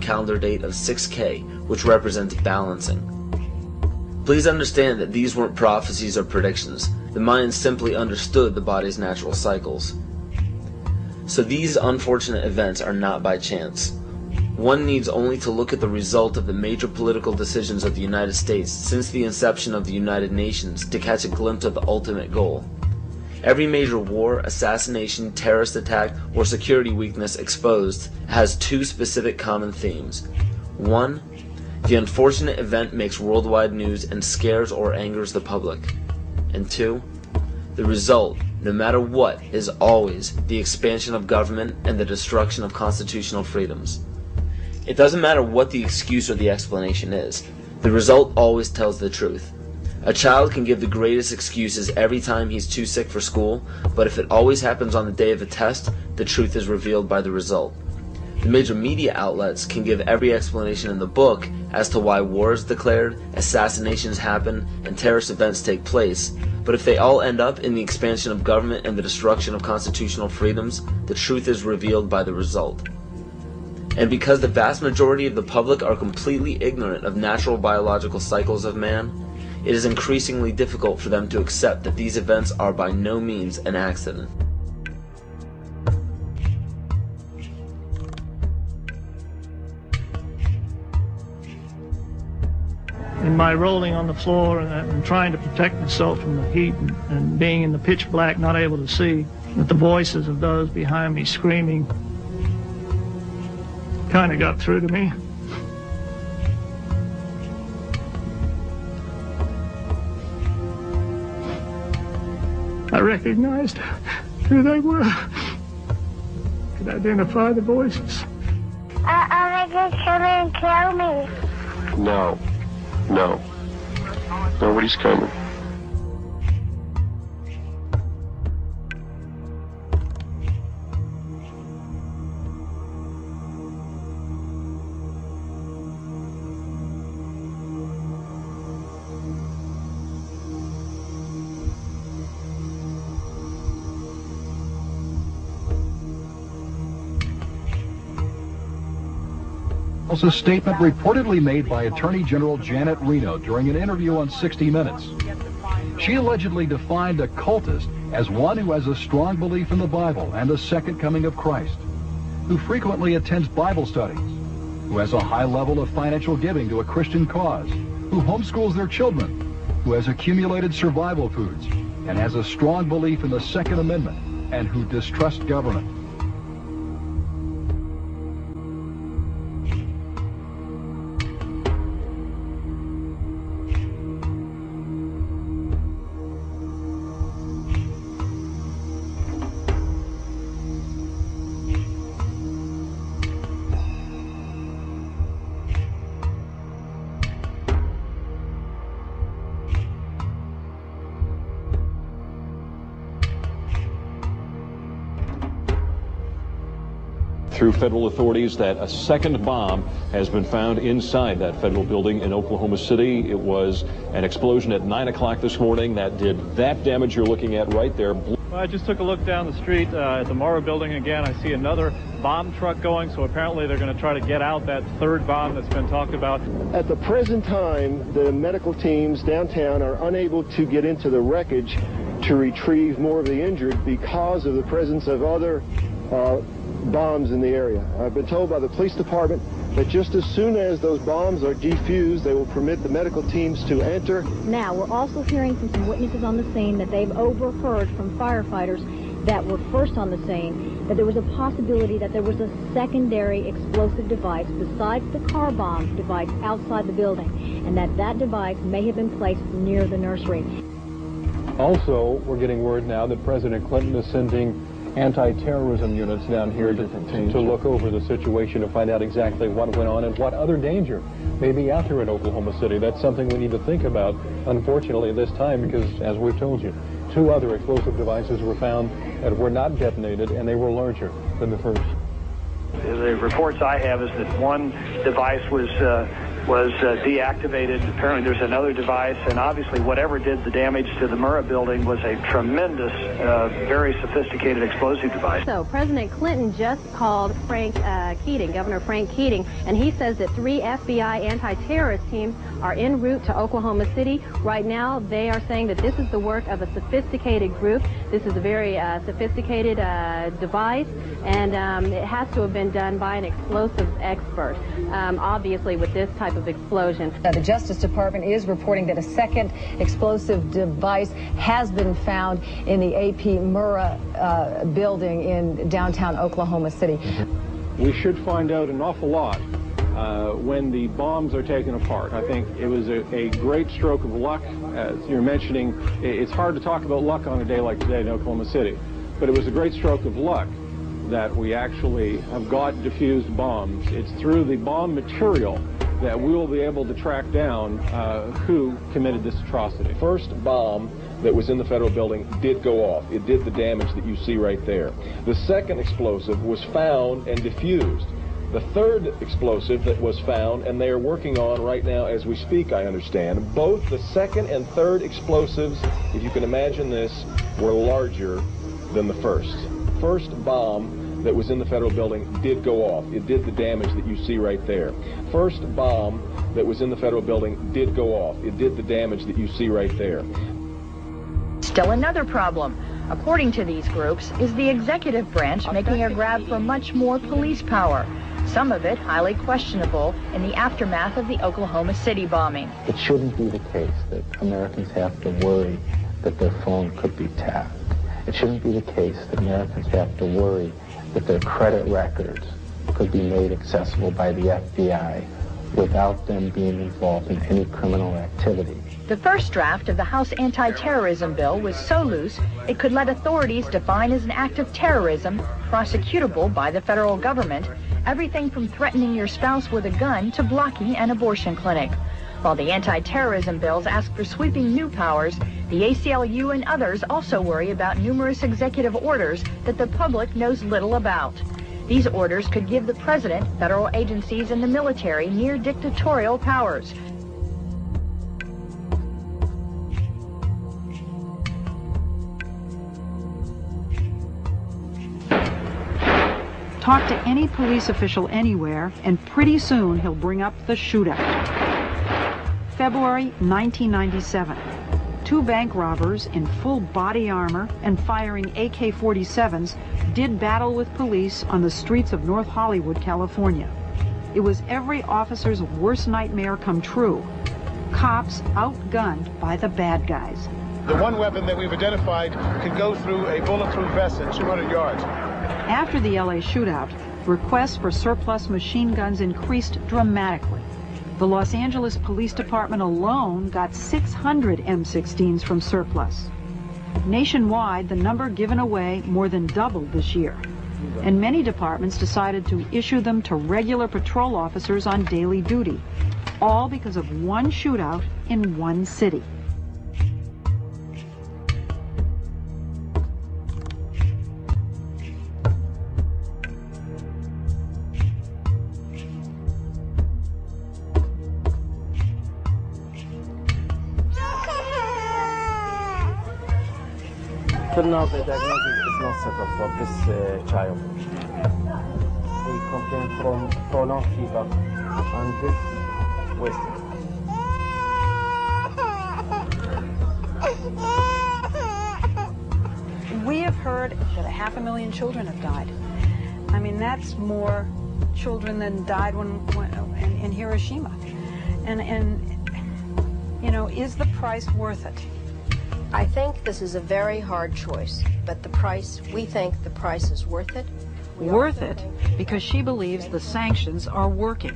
calendar date of 6K, which represents balancing. Please understand that these weren't prophecies or predictions. The Mayans simply understood the body's natural cycles. So these unfortunate events are not by chance. One needs only to look at the result of the major political decisions of the United States since the inception of the United Nations to catch a glimpse of the ultimate goal. Every major war, assassination, terrorist attack, or security weakness exposed has two specific common themes. 1. The unfortunate event makes worldwide news and scares or angers the public. And 2. The result, no matter what, is always the expansion of government and the destruction of constitutional freedoms. It doesn't matter what the excuse or the explanation is. The result always tells the truth. A child can give the greatest excuses every time he's too sick for school, but if it always happens on the day of a test, the truth is revealed by the result. The major media outlets can give every explanation in the book as to why war is declared, assassinations happen, and terrorist events take place, but if they all end up in the expansion of government and the destruction of constitutional freedoms, the truth is revealed by the result. And because the vast majority of the public are completely ignorant of natural biological cycles of man, it is increasingly difficult for them to accept that these events are by no means an accident. In my rolling on the floor and trying to protect myself from the heat and being in the pitch black, not able to see, that the voices of those behind me screaming kind of got through to me. I recognized who they were. Could identify the voices. Are they just coming to kill me? No. No. Nobody's coming. Was a statement reportedly made by Attorney General Janet Reno during an interview on 60 Minutes. She allegedly defined a cultist as one who has a strong belief in the Bible and the second coming of Christ, who frequently attends Bible studies, who has a high level of financial giving to a Christian cause, who homeschools their children, who has accumulated survival foods, and has a strong belief in the Second Amendment, and who distrusts government. Through federal authorities that a second bomb has been found inside that federal building in Oklahoma City. It was an explosion at 9 o'clock this morning that did that damage you're looking at right there. Well, I just took a look down the street at the Morrow building again. I see another bomb truck going, so apparently they're going to try to get out that third bomb that's been talked about. At the present time, the medical teams downtown are unable to get into the wreckage to retrieve more of the injured because of the presence of other bombs in the area. I've been told by the police department that just as soon as those bombs are defused, they will permit the medical teams to enter. Now, we're also hearing from some witnesses on the scene that they've overheard from firefighters that were first on the scene that there was a possibility that there was a secondary explosive device besides the car bomb device outside the building, and that device may have been placed near the nursery. Also, we're getting word now that President Clinton is sending anti-terrorism units down here to look over the situation to find out exactly what went on and what other danger may be out there in Oklahoma City. That's something we need to think about, unfortunately, this time, because, as we've told you, 2 other explosive devices were found that were not detonated, and they were larger than the first. The reports I have is that one device was was deactivated. Apparently there's another device, and obviously whatever did the damage to the Murrah building was a tremendous, very sophisticated explosive device. So President Clinton just called Frank Keating, Governor Frank Keating, and he says that 3 FBI anti-terrorist teams are en route to Oklahoma City. Right now they are saying that this is the work of a sophisticated group. This is a very sophisticated device, and it has to have been done by an explosives expert, obviously with this type of explosion. Now, the Justice Department is reporting that a second explosive device has been found in the AP Murrah building in downtown Oklahoma City. We should find out an awful lot when the bombs are taken apart. I think it was a great stroke of luck. As you're mentioning, it's hard to talk about luck on a day like today in Oklahoma City, but it was a great stroke of luck that we actually have got diffused bombs. It's through the bomb material that we will be able to track down who committed this atrocity. First bomb that was in the federal building did go off. It did the damage that you see right there. The second explosive was found and diffused. The third explosive that was found, and they are working on right now as we speak, I understand, both the second and third explosives, if you can imagine this, were larger than the first. First bomb that was in the federal building did go off. It did the damage that you see right there. First bomb that was in the federal building did go off. It did the damage that you see right there. Still another problem, according to these groups, is the executive branch making a grab for much more police power. Some of it highly questionable in the aftermath of the Oklahoma City bombing. It shouldn't be the case that Americans have to worry that their phone could be tapped. It shouldn't be the case that Americans have to worry that their credit records could be made accessible by the FBI without them being involved in any criminal activity. The first draft of the House anti-terrorism bill was so loose it could let authorities define as an act of terrorism, prosecutable by the federal government, everything from threatening your spouse with a gun to blocking an abortion clinic. While the anti-terrorism bills ask for sweeping new powers, the ACLU and others also worry about numerous executive orders that the public knows little about. These orders could give the president, federal agencies, and the military near dictatorial powers. Talk to any police official anywhere, and pretty soon he'll bring up the shootout. February 1997. 2 bank robbers in full body armor and firing AK-47s did battle with police on the streets of North Hollywood, California. It was every officer's worst nightmare come true. Cops outgunned by the bad guys. The one weapon that we've identified could go through a bulletproof vest at 200 yards. After the LA shootout, requests for surplus machine guns increased dramatically. The Los Angeles Police Department alone got 600 M16s from surplus. Nationwide, the number given away more than doubled this year. And many departments decided to issue them to regular patrol officers on daily duty, all because of one shootout in one city. Till now, the diagnosis is not settled for this child. We complain from prolonged fever and big wasting. We have heard that 500,000 children have died. I mean, that's more children than died in Hiroshima. And you know, is the price worth it? I think this is a very hard choice, but the price, we think the price is worth it. Worth it because she believes the sanctions are working.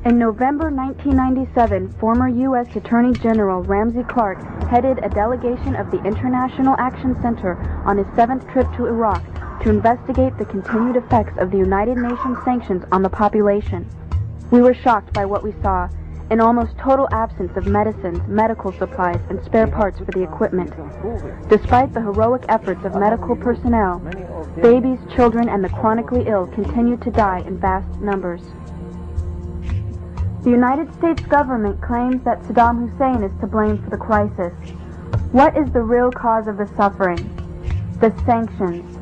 In November 1997, former U.S. Attorney General Ramsey Clark headed a delegation of the International Action Center on his 7th trip to Iraq to investigate the continued effects of the United Nations sanctions on the population. We were shocked by what we saw, an almost total absence of medicines, medical supplies, and spare parts for the equipment. Despite the heroic efforts of medical personnel, babies, children, and the chronically ill continue to die in vast numbers. The United States government claims that Saddam Hussein is to blame for the crisis. What is the real cause of the suffering? The sanctions.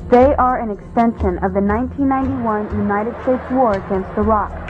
They are an extension of the 1991 United States war against Iraq.